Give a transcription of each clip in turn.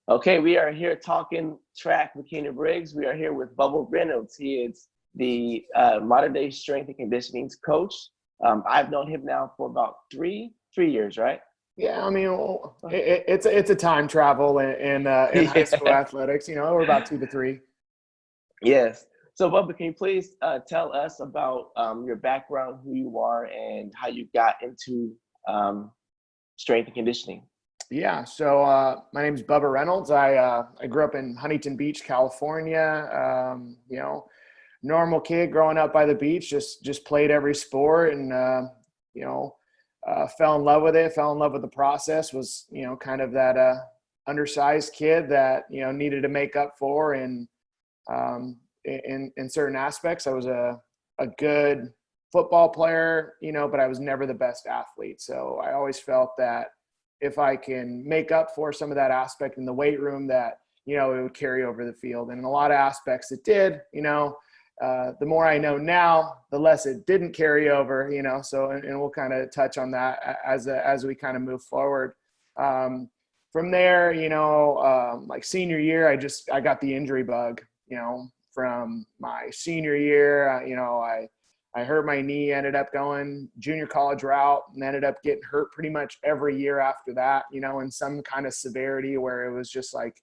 Okay, we are here talking track with Keinan Briggs. We are here with Bubba Reynolds. He is the modern day strength and conditioning coach. I've known him now for about three years, right? Yeah, I mean, it's a time travel in high school Yeah. athletics. We're about 2 to 3. Yes. So, Bubba, can you please tell us about your background, who you are, and how you got into um, strength and conditioning? Yeah, so my name's Bubba Reynolds. I grew up in Huntington Beach, California. Normal kid growing up by the beach. Just played every sport, and you know, fell in love with it. Fell in love with the process. Was kind of that undersized kid that needed to make up for, and in certain aspects. I was a good football player, but I was never the best athlete. So I always felt that if I can make up for some of that aspect in the weight room, that, it would carry over the field. And in a lot of aspects it did. The more I know now, the less it didn't carry over, so, and we'll kind of touch on that as we kind of move forward. From there, like senior year, I got the injury bug, from my senior year. I hurt my knee, ended up going junior college route, and ended up getting hurt pretty much every year after that, in some kind of severity where it was just like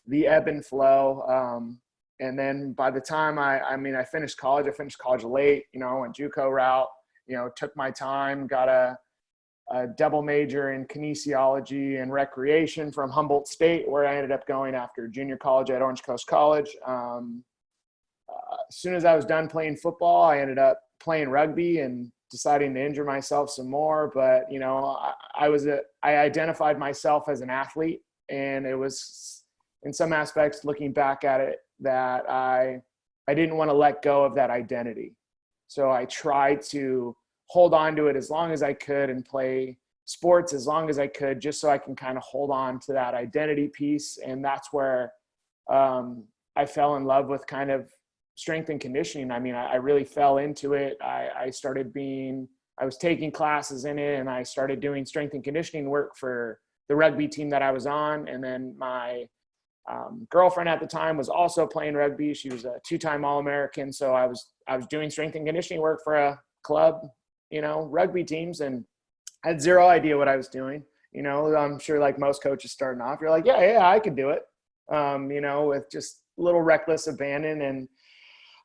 the ebb and flow. And then by the time I finished college late, went JUCO route, took my time, got a double major in kinesiology and recreation from Humboldt State, where I ended up going after junior college at Orange Coast College. As soon as I was done playing football, I ended up playing rugby and deciding to injure myself some more. But, I identified myself as an athlete, and it was in some aspects, looking back at it, that I didn't want to let go of that identity. So I tried to hold on to it as long as I could and play sports as long as I could, just so I can kind of hold on to that identity piece. And that's where I fell in love with kind of strength and conditioning. I really fell into it. I was taking classes in it, and I started doing strength and conditioning work for the rugby team that I was on. And then my girlfriend at the time was also playing rugby. She was a 2-time All-American. So I was doing strength and conditioning work for a club, rugby teams, and I had zero idea what I was doing. I'm sure like most coaches starting off, you're like, yeah, I could do it. With just a little reckless abandon. And,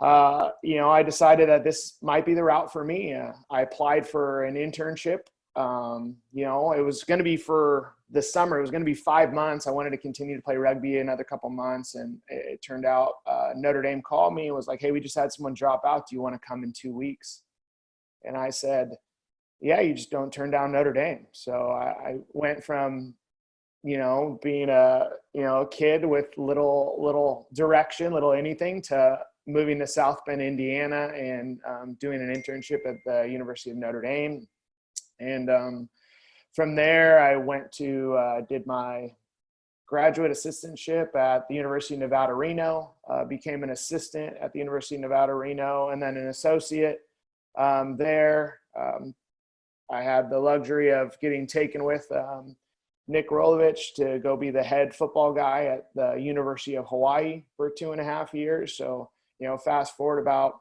I decided that this might be the route for me. I applied for an internship. It was going to be for the summer. It was going to be 5 months. I wanted to continue to play rugby another couple months. And it turned out Notre Dame called me and was like, hey, we just had someone drop out. Do you want to come in 2 weeks? And I said, yeah, you just don't turn down Notre Dame. So I went from, being a kid with little direction, little anything, to moving to South Bend, Indiana, and doing an internship at the University of Notre Dame. And from there, I went to did my graduate assistantship at the University of Nevada, Reno, became an assistant at the University of Nevada, Reno, and then an associate there. I had the luxury of getting taken with Nick Rolovich to go be the head football guy at the University of Hawaii for 2.5 years. So, fast forward about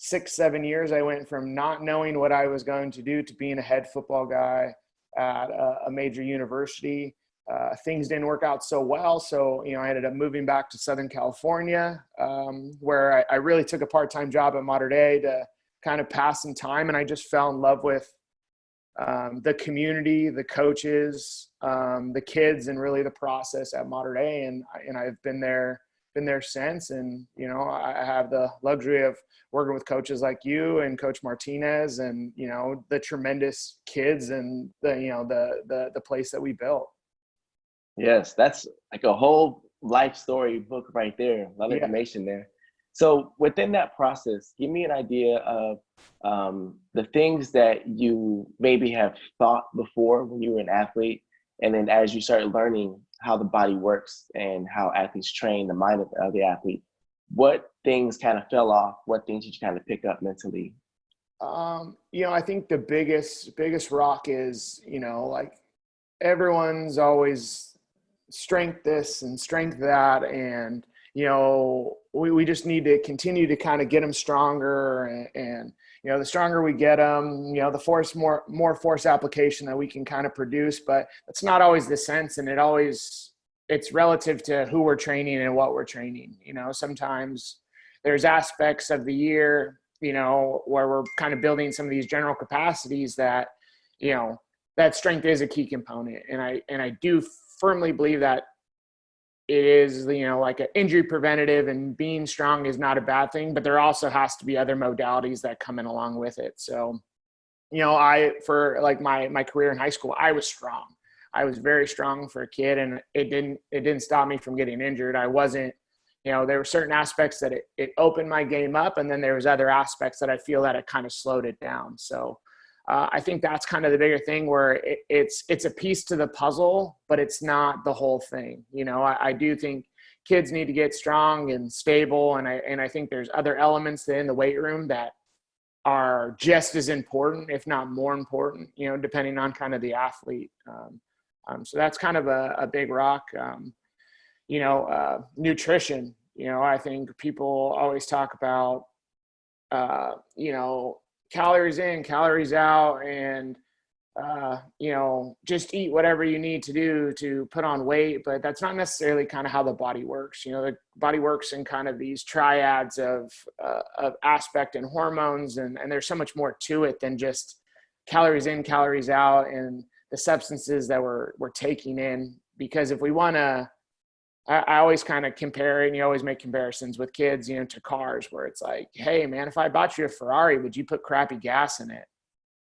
6-7 years, I went from not knowing what I was going to do to being a head football guy at a major university. Things didn't work out so well. So, I ended up moving back to Southern California, where I really took a part-time job at Mater Dei to kind of pass some time. And I just fell in love with the community, the coaches, the kids, and really the process at Mater Dei. And I've been there since. And, I have the luxury of working with coaches like you and Coach Martinez, and, the tremendous kids, and the place that we built. Yes, that's like a whole life story book right there. A lot of information there. So within that process, give me an idea of the things that you maybe have thought before when you were an athlete, and then as you started learning how the body works and how athletes train, the mind of the athlete, what things kind of fell off? What things did you kind of pick up mentally? I think the biggest rock is, like everyone's always strength this and strength that. And, we just need to continue to kind of get them stronger. And the stronger we get them, the more force application that we can kind of produce. But that's not always the sense. And it's relative to who we're training and what we're training. Sometimes there's aspects of the year, where we're kind of building some of these general capacities that, that strength is a key component. And I do firmly believe that it is, like an injury preventative, and being strong is not a bad thing, but there also has to be other modalities that come in along with it. So, for like my career in high school, I was strong. I was very strong for a kid, and it didn't stop me from getting injured. I wasn't, there were certain aspects that it opened my game up, and then there was other aspects that I feel that it kind of slowed it down. So I think that's kind of the bigger thing, where it's a piece to the puzzle, but it's not the whole thing. I do think kids need to get strong and stable. And I think there's other elements in the weight room that are just as important, if not more important, depending on kind of the athlete. So that's kind of a big rock. Nutrition, I think people always talk about, calories in, calories out, and, just eat whatever you need to do to put on weight. But that's not necessarily kind of how the body works. The body works in kind of these triads of aspect and hormones. And there's so much more to it than just calories in, calories out, and the substances that we're taking in. Because if we want to, I always kind of compare, and you always make comparisons with kids, to cars, where it's like, hey man, if I bought you a Ferrari, would you put crappy gas in it?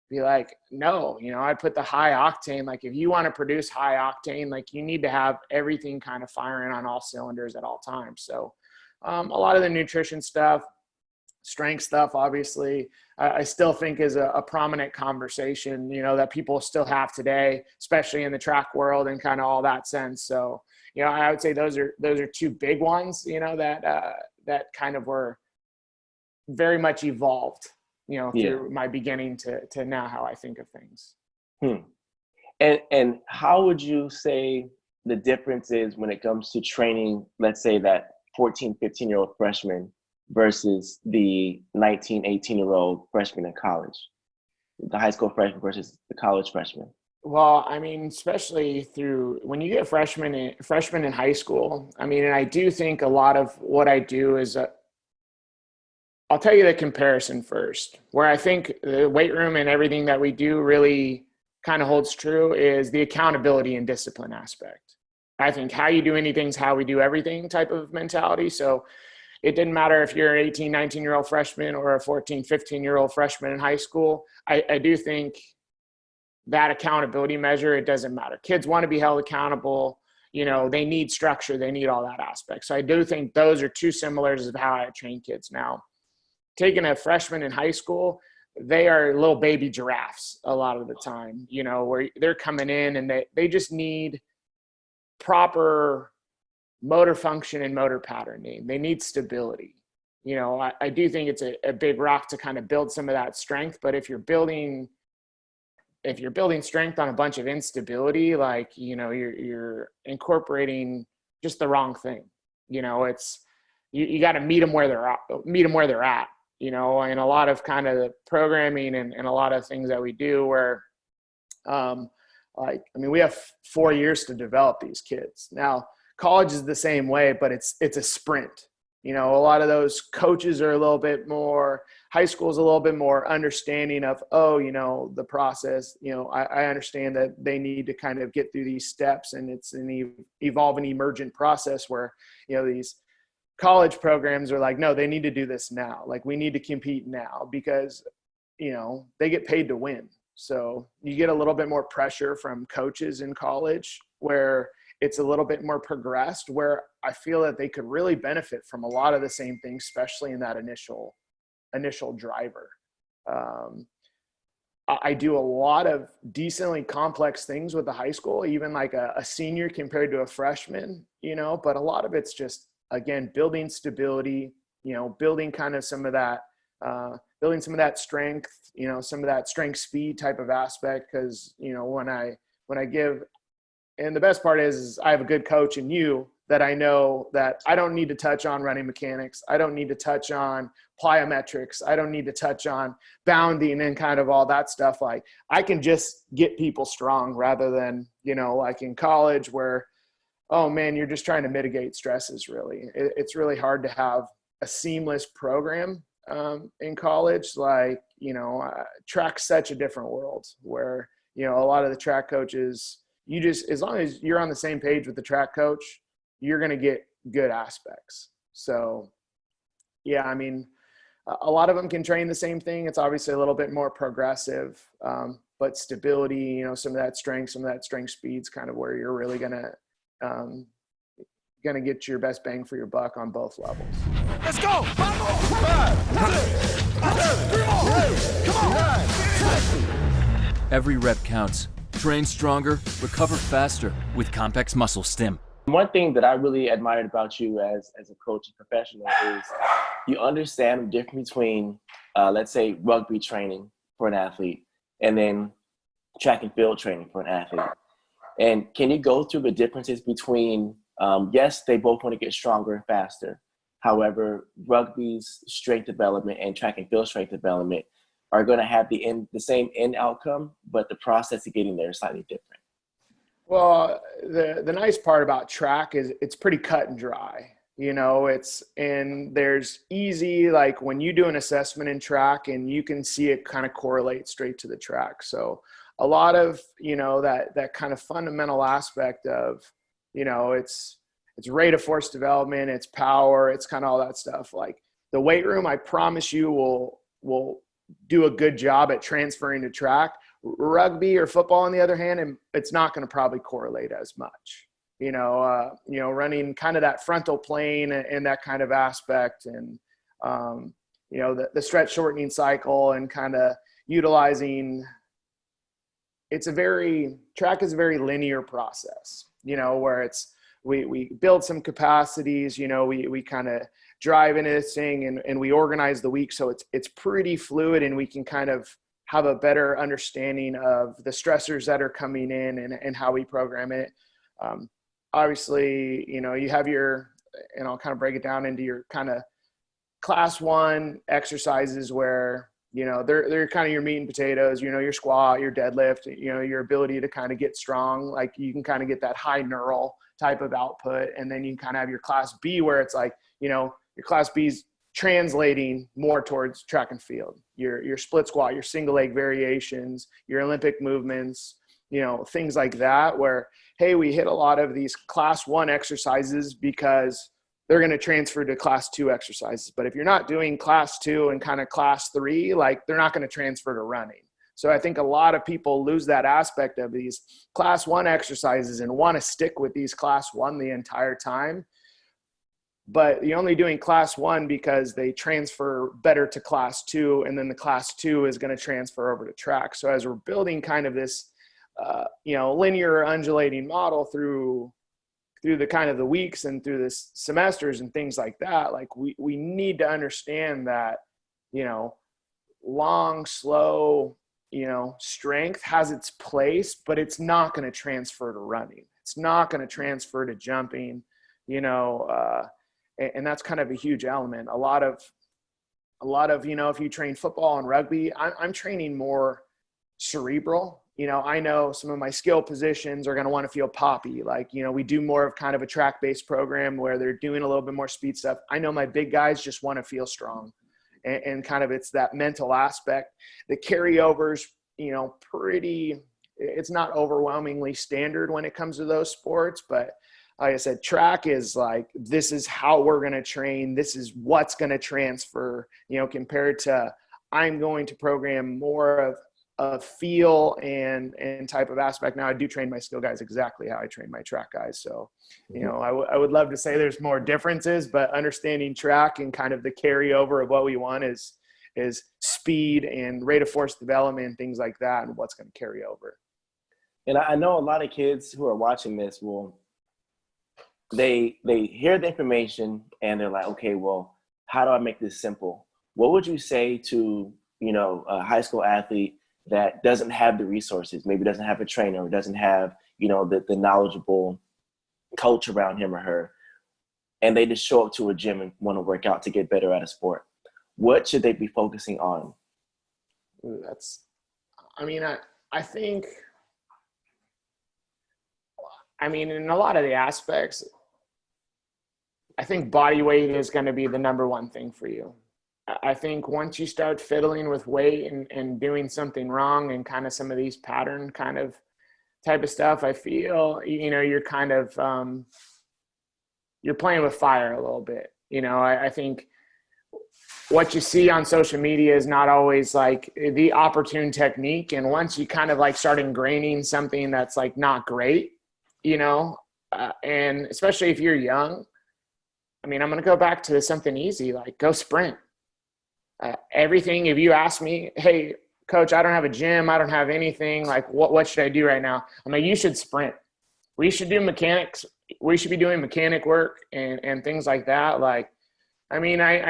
Be like, no, I put the high octane. Like, if you want to produce high octane, like, you need to have everything kind of firing on all cylinders at all times. So a lot of the nutrition stuff, strength stuff, obviously, I still think is a prominent conversation, that people still have today, especially in the track world and kind of all that sense. So, I would say those are two big ones, that kind of were very much evolved, through my beginning to now how I think of things. And how would you say the difference is when it comes to training, let's say that 14, 15-year-old freshman versus the 19, 18-year-old freshman in college, the high school freshman versus the college freshman? Well, I mean, especially through when you get freshmen in high school, I mean, and I do think a lot of what I do is, I'll tell you the comparison first, where I think the weight room and everything that we do really kind of holds true is the accountability and discipline aspect. I think how you do anything is how we do everything type of mentality. So it didn't matter if you're an 18, 19-year-old freshman or a 14, 15-year-old freshman in high school. I do think that accountability measure, it doesn't matter. Kids want to be held accountable. They need structure. They need all that aspect. So I do think those are two similars of how I train kids now. Taking a freshman in high school, they are little baby giraffes a lot of the time, where they're coming in and they just need proper motor function and motor patterning. They need stability. I do think it's a big rock to kind of build some of that strength. But if you're building strength on a bunch of instability, like, you're incorporating just the wrong thing. It's, you got to meet them where they're at, and a lot of kind of the programming and a lot of things that we do where, we have 4 years to develop these kids. Now, college is the same way, but it's a sprint. A lot of those coaches are a little bit more, high school is a little bit more understanding of, the process. I understand that they need to kind of get through these steps, and it's an evolving, emergent process where, these college programs are like, no, they need to do this now. Like, we need to compete now because, they get paid to win. So you get a little bit more pressure from coaches in college where it's a little bit more progressed, where I feel that they could really benefit from a lot of the same things, especially in that initial driver. I do a lot of decently complex things with the high school, even like a senior compared to a freshman, but a lot of it's just, again, building stability, building kind of some of that, building some of that strength, some of that strength speed type of aspect. Cause when I give and the best part is I have a good coach in you that I know that I don't need to touch on running mechanics. I don't need to touch on plyometrics. I don't need to touch on bounding and kind of all that stuff. Like I can just get people strong rather than, you know, like in college where, oh man, you're just trying to mitigate stresses really. It's really hard to have a seamless program in college. Like, you know, track's such a different world where, you know, a lot of the track coaches, you just, as long as you're on the same page with the track coach, you're going to get good aspects. So yeah, I mean, a lot of them can train the same thing. It's obviously a little bit more progressive, but stability, you know, some of that strength speed's kind of where you're really going to get your best bang for your buck on both levels. Let's go! 5 more! 5, 6, 3 more! Come on! Every rep counts. Train stronger, recover faster with Compex Muscle Stim. One thing that I really admired about you as a coach and professional is you understand the difference between, let's say, rugby training for an athlete and then track and field training for an athlete. And can you go through the differences between, yes, they both want to get stronger and faster. However, rugby's strength development and track and field strength development are going to have the same end outcome, but the process of getting there is slightly different. Well, the nice part about track is it's pretty cut and dry. You know, and there's easy, like when you do an assessment in track and you can see it kind of correlate straight to the track. So a lot of, you know, that kind of fundamental aspect of, you know, it's rate of force development, it's power, it's kind of all that stuff. Like the weight room, I promise you will do a good job at transferring to track. Rugby or football, on the other hand, and it's not going to probably correlate as much. You know, running kind of that frontal plane and that kind of aspect, and you know, the stretch shortening cycle and kind of utilizing. Track is a very linear process. You know, where we build some capacities. You know, we kind of drive into this thing and we organize the week so it's pretty fluid and we can kind of have a better understanding of the stressors that are coming in and how we program it. Obviously, you know, you have and I'll kind of break it down into your kind of class 1 exercises where, you know, they're kind of your meat and potatoes, you know, your squat, your deadlift, you know, your ability to kind of get strong. Like you can kind of get that high neural type of output. And then you can kind of have your class B where it's like, you know, your class B's translating more towards track and field, your split squat, your single leg variations, your Olympic movements, you know, things like that where, hey, we hit a lot of these class 1 exercises because they're going to transfer to class 2 exercises. But if you're not doing class 2 and kind of class 3, like they're not going to transfer to running. So I think a lot of people lose that aspect of these class 1 exercises and want to stick with these class 1 the entire time. But you're only doing class 1 because they transfer better to class 2, and then the class 2 is going to transfer over to track. So as we're building kind of this, you know, linear undulating model through the kind of the weeks and through the semesters and things like that, like we need to understand that, you know, long, slow, you know, strength has its place, but it's not going to transfer to running. It's not going to transfer to jumping, you know, and that's kind of a huge element. A lot of, you know, if you train football and rugby, I'm training more cerebral. You know, I know some of my skill positions are going to want to feel poppy. Like, you know, we do more of kind of a track-based program where they're doing a little bit more speed stuff. I know my big guys just want to feel strong, and kind of it's that mental aspect. The carryovers, you know, it's not overwhelmingly standard when it comes to those sports, but like I said, track is like, this is how we're going to train. This is what's going to transfer, you know, compared to I'm going to program more of a feel and type of aspect. Now I do train my skill guys exactly how I train my track guys. So, you know, I would love to say there's more differences, but understanding track and kind of the carryover of what we want is speed and rate of force development, things like that, and what's going to carry over. And I know a lot of kids who are watching this they hear the information and they're like, okay, well, how do I make this simple? What would you say to, you know, a high school athlete that doesn't have the resources, maybe doesn't have a trainer, or doesn't have, you know, the knowledgeable coach around him or her, and they just show up to a gym and want to work out to get better at a sport, what should they be focusing on? Ooh, I think, in a lot of the aspects, I think body weight is going to be the number one thing for you. I think once you start fiddling with weight and doing something wrong and kind of some of these pattern kind of type of stuff, I feel, you know, you're kind of, you're playing with fire a little bit. You know, I think what you see on social media is not always like the opportune technique. And once you kind of like start ingraining something that's like not great, you know, and especially if you're young, I'm going to go back to something easy, like go sprint. Everything, if you ask me, hey, coach, I don't have a gym, I don't have anything, like what should I do right now? You should sprint. We should do mechanics. We should be doing mechanic work and things like that. Like, I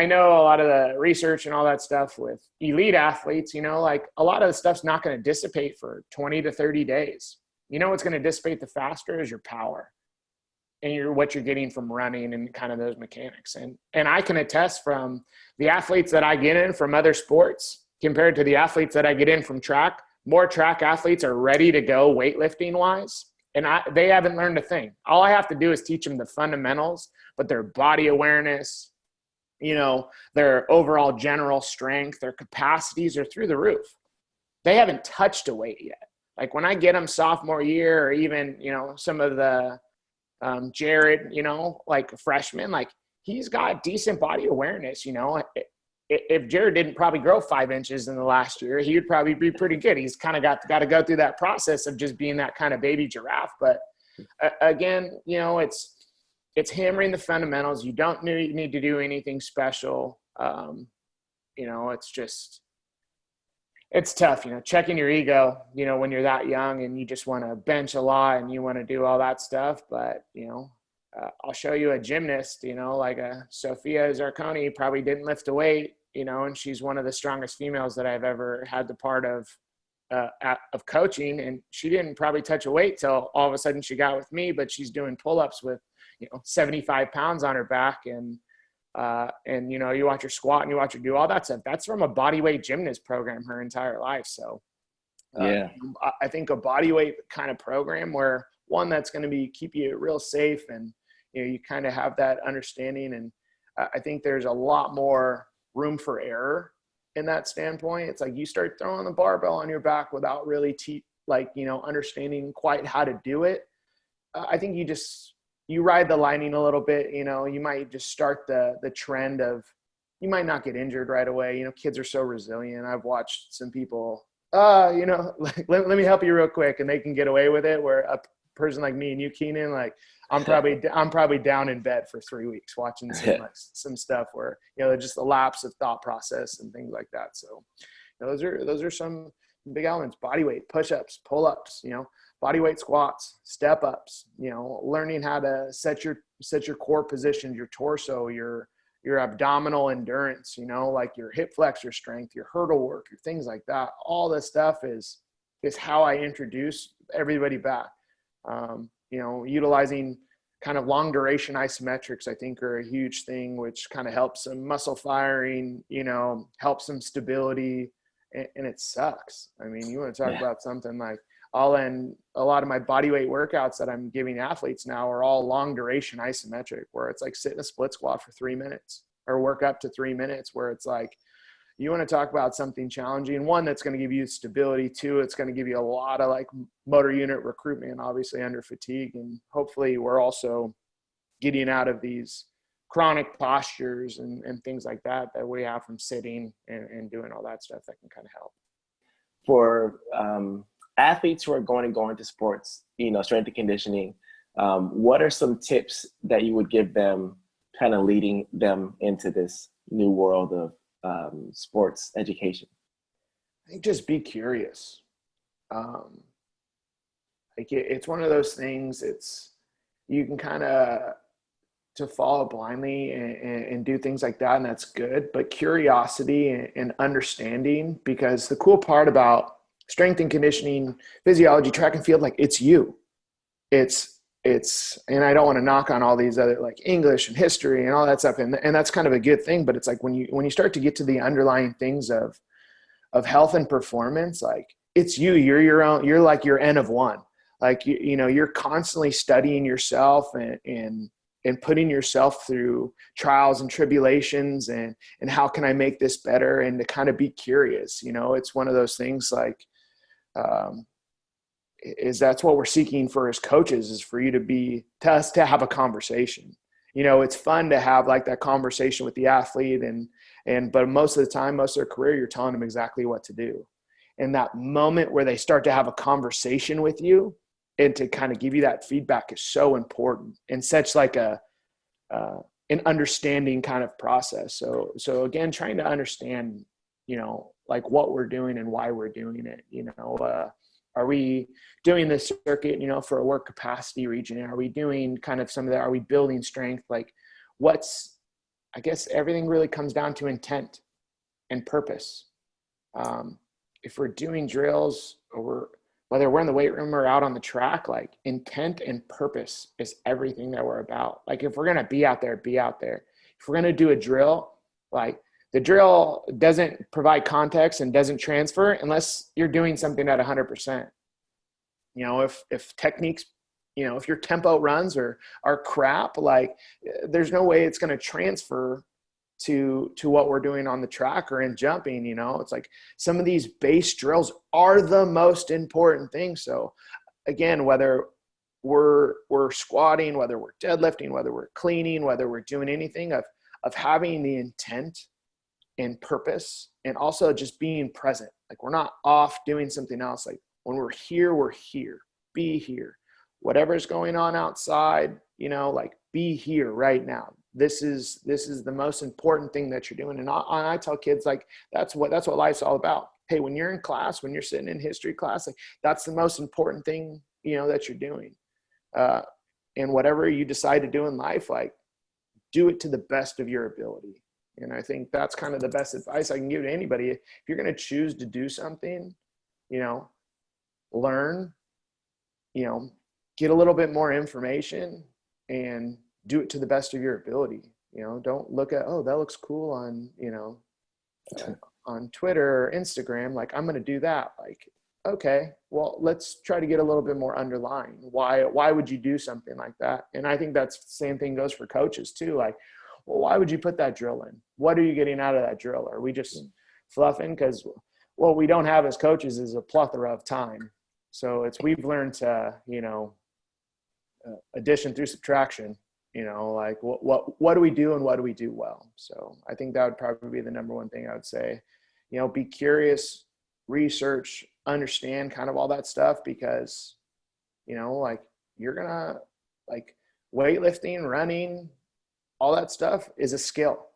know a lot of the research and all that stuff with elite athletes, you know, like a lot of the stuff's not going to dissipate for 20 to 30 days. You know, what's going to dissipate the faster is your power and what you're getting from running and kind of those mechanics. And I can attest from the athletes that I get in from other sports compared to the athletes that I get in from track, more track athletes are ready to go weightlifting wise. And they haven't learned a thing. All I have to do is teach them the fundamentals, but their body awareness, you know, their overall general strength, their capacities are through the roof. They haven't touched a weight yet. Like when I get them sophomore year, or even, you know, some of the Jared, you know, like freshmen, like he's got decent body awareness, you know. If Jared didn't probably grow 5 inches in the last year, he would probably be pretty good. He's kind of got to go through that process of just being that kind of baby giraffe. But again, you know, it's hammering the fundamentals. You don't need to do anything special. You know, it's tough, you know, checking your ego, you know, when you're that young and you just want to bench a lot and you want to do all that stuff. But, you know, I'll show you a gymnast, you know, like a Sophia Zarconi probably didn't lift a weight, you know, and she's one of the strongest females that I've ever had the part of coaching. And she didn't probably touch a weight till all of a sudden she got with me, but she's doing pull-ups with, you know, 75 pounds on her back. And, you know, you watch her squat and you watch her do all that stuff. That's from a bodyweight gymnast program her entire life. So yeah, I think a bodyweight kind of program where one that's going to keep you real safe and, you know, you kind of have that understanding. And I think there's a lot more room for error in that standpoint. It's like you start throwing the barbell on your back without really you know, understanding quite how to do it. I think you ride the lining a little bit, you know, you might just start the trend of, you might not get injured right away. You know, kids are so resilient. I've watched some people, you know, like, let me help you real quick, and they can get away with it, where a person like me and you, Keinan, like I'm probably down in bed for 3 weeks watching some stuff where, you know, just a lapse of thought process and things like that. So, you know, those are some big elements: body weight, push-ups, pull-ups, you know, body weight squats, step ups, you know, learning how to set your core positions, your torso, your abdominal endurance, you know, like your hip flexor strength, your hurdle work, your things like that. All this stuff is how I introduce everybody back. You know, utilizing kind of long duration isometrics, I think, are a huge thing, which kind of helps some muscle firing, you know, helps some stability, and it sucks. I mean, you want to talk about something like, I'll end a lot of my bodyweight workouts that I'm giving athletes now are all long duration isometric, where it's like sit in a split squat for 3 minutes or work up to 3 minutes, where it's like, you want to talk about something challenging, one, that's going to give you stability, two, it's going to give you a lot of like motor unit recruitment, obviously under fatigue. And hopefully we're also getting out of these chronic postures and things like that we have from sitting and doing all that stuff that can kind of help. For athletes who are going to go into sports, you know, strength and conditioning, what are some tips that you would give them, kind of leading them into this new world of sports education? I think just be curious. It's one of those things, you can kind of to follow blindly and do things like that, and that's good, but curiosity and understanding, because the cool part about strength and conditioning, physiology, track and field, like it's you. It's, and I don't want to knock on all these other like English and history and all that stuff. And that's kind of a good thing, but it's like when you start to get to the underlying things of health and performance, like it's you, you're your own, you're like your N of one. Like, you know, you're constantly studying yourself and putting yourself through trials and tribulations and how can I make this better, and to kind of be curious. You know, it's one of those things like, is that's what we're seeking for as coaches, is for you to have a conversation. You know, it's fun to have like that conversation with the athlete but most of the time, most of their career, you're telling them exactly what to do. And that moment where they start to have a conversation with you and to kind of give you that feedback is so important, and such like an understanding kind of process. So again, trying to understand, you know, like what we're doing and why we're doing it. You know, are we doing this circuit, you know, for a work capacity region? Are we doing kind of some of that? Are we building strength? Like I guess everything really comes down to intent and purpose. If we're doing drills, or whether we're in the weight room or out on the track, like intent and purpose is everything that we're about. Like if we're going to be out there, be out there. If we're going to do a drill, like the drill doesn't provide context and doesn't transfer unless you're doing something at 100%. You know, if techniques, you know, if your tempo runs are crap, like there's no way it's going to transfer to what we're doing on the track or in jumping. You know, it's like some of these base drills are the most important thing. So again, whether we're squatting, whether we're deadlifting, whether we're cleaning, whether we're doing anything, of having the intent and purpose, and also just being present. Like we're not off doing something else. Like when we're here, be here. Whatever's going on outside, you know, like be here right now. This is the most important thing that you're doing. And I tell kids, like, that's what life's all about. Hey, when you're in class, when you're sitting in history class, like that's the most important thing, you know, that you're doing. And whatever you decide to do in life, like do it to the best of your ability. And I think that's kind of the best advice I can give to anybody. If you're going to choose to do something, you know, learn, you know, get a little bit more information and do it to the best of your ability. You know, don't look at, oh, that looks cool on, you know, on Twitter or Instagram. Like, I'm going to do that. Like, okay, well, let's try to get a little bit more underlying. Why would you do something like that? And I think that's the same thing goes for coaches too. Like, well, why would you put that drill in? What are you getting out of that drill? Are we just fluffing? Because what we don't have as coaches is a plethora of time. So we've learned to, you know, addition through subtraction, you know, like what do we do and what do we do well? So I think that would probably be the number one thing I would say. You know, be curious, research, understand kind of all that stuff, because, you know, like you're gonna, like weightlifting, running, all that stuff is a skill,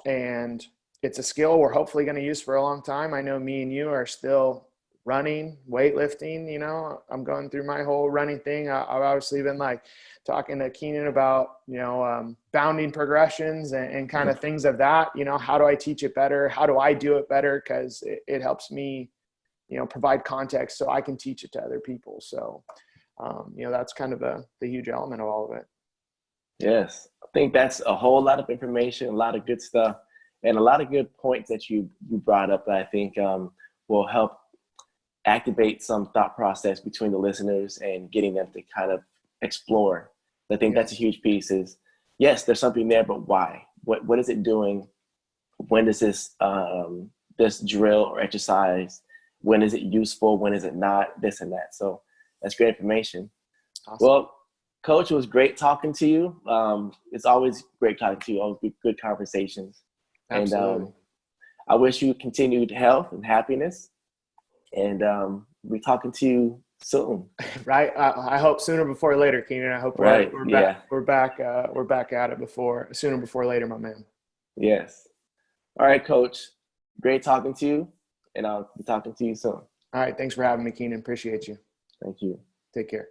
and it's a skill we're hopefully going to use for a long time. I know me and you are still running, weightlifting. You know, I'm going through my whole running thing. I've obviously been like talking to Keinan about, you know, bounding progressions and kind of things of that. You know, how do I teach it better? How do I do it better? Because it helps me, you know, provide context so I can teach it to other people. So, you know, that's kind of the huge element of all of it. Yes, I think that's a whole lot of information, a lot of good stuff, and a lot of good points that you brought up that I think will help activate some thought process between the listeners and getting them to kind of explore. I think that's a huge piece is, yes, there's something there, but why? What is it doing? When does this drill or exercise, when is it useful? When is it not? This and that. So that's great information. Awesome. Well, Coach, it was great talking to you. It's always great talking to you. Always good conversations. Absolutely. And I wish you continued health and happiness. And we'll be talking to you soon. Right. I hope sooner before later, Keinan. I hope we're back at it sooner before later, my man. Yes. All right, Coach. Great talking to you, and I'll be talking to you soon. All right. Thanks for having me, Keinan. Appreciate you. Thank you. Take care.